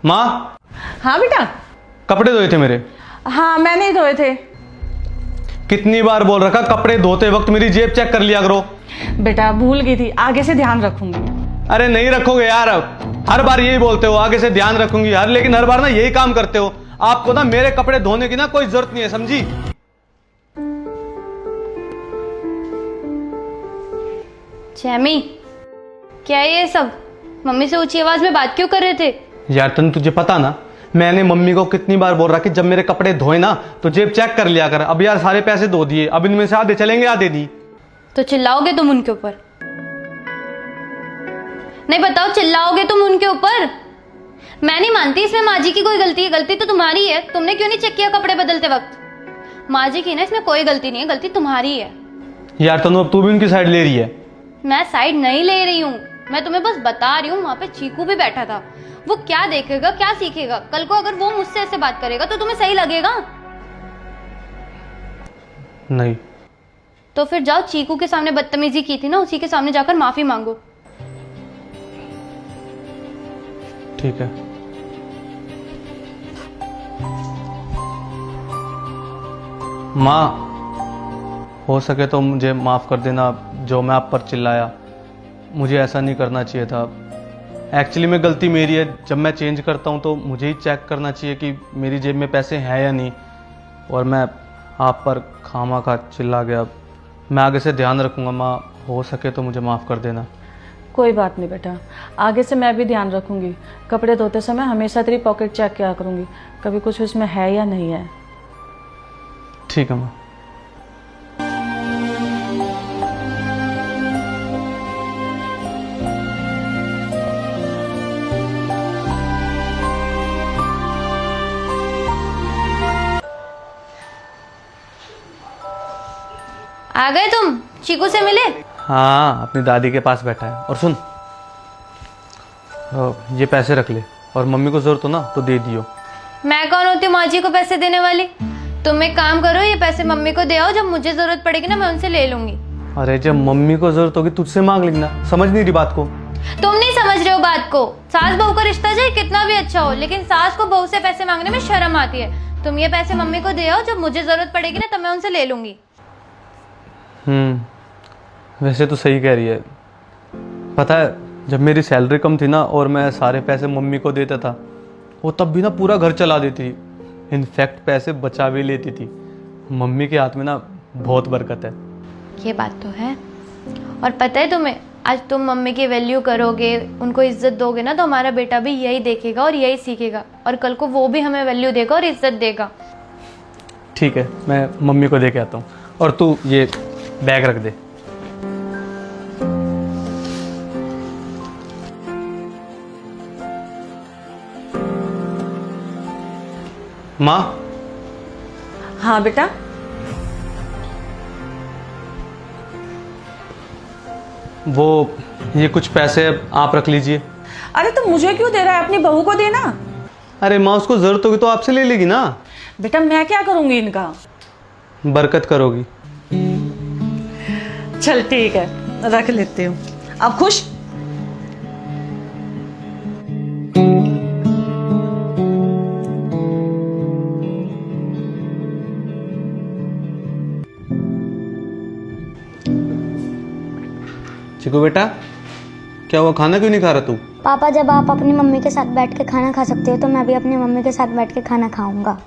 माँ। हाँ बेटा। कपड़े धोए थे मेरे। हाँ मैंने ही धोए थे। कितनी बार बोल रखा कपड़े धोते वक्त मेरी जेब चेक कर लिया करो। बेटा भूल गई थी, आगे से ध्यान रखूंगी। अरे नहीं रखोगे यार, हर बार यही बोलते हो आगे से ध्यान रखूंगी यार, लेकिन हर बार ना यही काम करते हो। आपको ना मेरे कपड़े धोने की ना कोई जरूरत नहीं है, समझी? जैमी, क्या है ये सब? मम्मी से ऊंची आवाज में बात क्यों कर रहे थे? यार तन तुझे पता ना, मैंने मम्मी को कितनी बार बोल रहा कि जब मेरे कपड़े धोए ना तो जेब चेक कर लिया कर। अब यार सारे पैसे धो दिए, अब इनमें से आधे चलेंगे आधे नहीं। तो चिल्लाओगे तुम उनके ऊपर? नहीं बताओ, चिल्लाओगे तुम उनके ऊपर? मैं नहीं मानती इसमें माँ जी की कोई गलती है। गलती तो तुम्हारी है, तुमने क्यों नहीं चेक किया कपड़े बदलते वक्त? माँ जी की ना इसमें कोई गलती नहीं है, गलती तुम्हारी है। यार तनु अब तू भी उनकी साइड ले रही है। मैं साइड नहीं ले रही हूँ, मैं तुम्हें बस बता रही हूँ। वहां पे चीकू भी बैठा था, वो क्या देखेगा क्या सीखेगा? कल को अगर वो मुझसे ऐसे बात करेगा तो तुम्हें सही लगेगा? नहीं। तो फिर जाओ, चीकू के सामने बदतमीजी की थी ना, उसी के सामने जाकर माफी मांगो। ठीक है। माँ, हो सके तो मुझे माफ कर देना, जो मैं आप पर चिल्लाया। मुझे ऐसा नहीं करना चाहिए था। एक्चुअली में गलती मेरी है। जब मैं चेंज करता हूँ तो मुझे ही चेक करना चाहिए कि मेरी जेब में पैसे हैं या नहीं, और मैं आप पर खामा चिल्ला गया। मैं आगे से ध्यान रखूँगा माँ, हो सके तो मुझे माफ़ कर देना। कोई बात नहीं बेटा, आगे से मैं भी ध्यान रखूंगी। कपड़े धोते समय हमेशा तेरी पॉकेट चेक किया करूंगी, कभी कुछ उसमें है या नहीं है। ठीक है माँ। आ गए तुम? चीकू से मिले? हाँ, अपनी दादी के पास बैठा है। और सुन, ये पैसे रख ले, और मम्मी को जरूरत हो ना तो दे दियो। मैं कौन होती हूँ माँ जी को पैसे देने वाली? तुम एक काम करो, ये पैसे मम्मी को दे आओ, जब मुझे जरूरत पड़ेगी ना मैं उनसे ले लूंगी। अरे जब मम्मी को जरूरत होगी तुझसे मांग लेना, समझ नहीं रही बात को? तुम नहीं समझ रहे हो बात को। सास बहू का रिश्ता चाहे कितना भी अच्छा हो, लेकिन सास को बहू से पैसे मांगने में शर्म आती है। तुम ये पैसे मम्मी को दे आओ, जब मुझे जरूरत पड़ेगी ना तब मैं उनसे ले लूंगी। वैसे तो सही कह रही है। पता है, जब मेरी सैलरी कम थी ना और मैं सारे पैसे मम्मी को देता था, वो तब भी ना पूरा घर चला देती थी। इनफैक्ट पैसे बचा भी लेती थी। मम्मी के हाथ में ना बहुत बरकत है। ये बात तो है। और पता है तुम्हें, आज तुम मम्मी की वैल्यू करोगे, उनको इज्जत दोगे ना, तो हमारा बेटा भी यही देखेगा और यही सीखेगा, और कल को वो भी हमें वैल्यू देगा और इज्जत देगा। ठीक है, मैं मम्मी को दे के आता हूँ, और तू ये बैग रख दे। माँ। हाँ बेटा। वो ये कुछ पैसे आप रख लीजिए। अरे तो मुझे क्यों दे रहा है, अपनी बहू को देना। अरे माँ, उसको जरूरत होगी तो आपसे ले लेगी ना। बेटा मैं क्या करूंगी इनका? बरकत करोगी। चल ठीक है, रख लेती हूँ। अब खुश? चिकू बेटा, क्या हुआ, खाना क्यों नहीं खा रहा तू? पापा, जब आप अपनी मम्मी के साथ बैठ के खाना खा सकते हो तो मैं भी अपनी मम्मी के साथ बैठ के खाना खाऊंगा।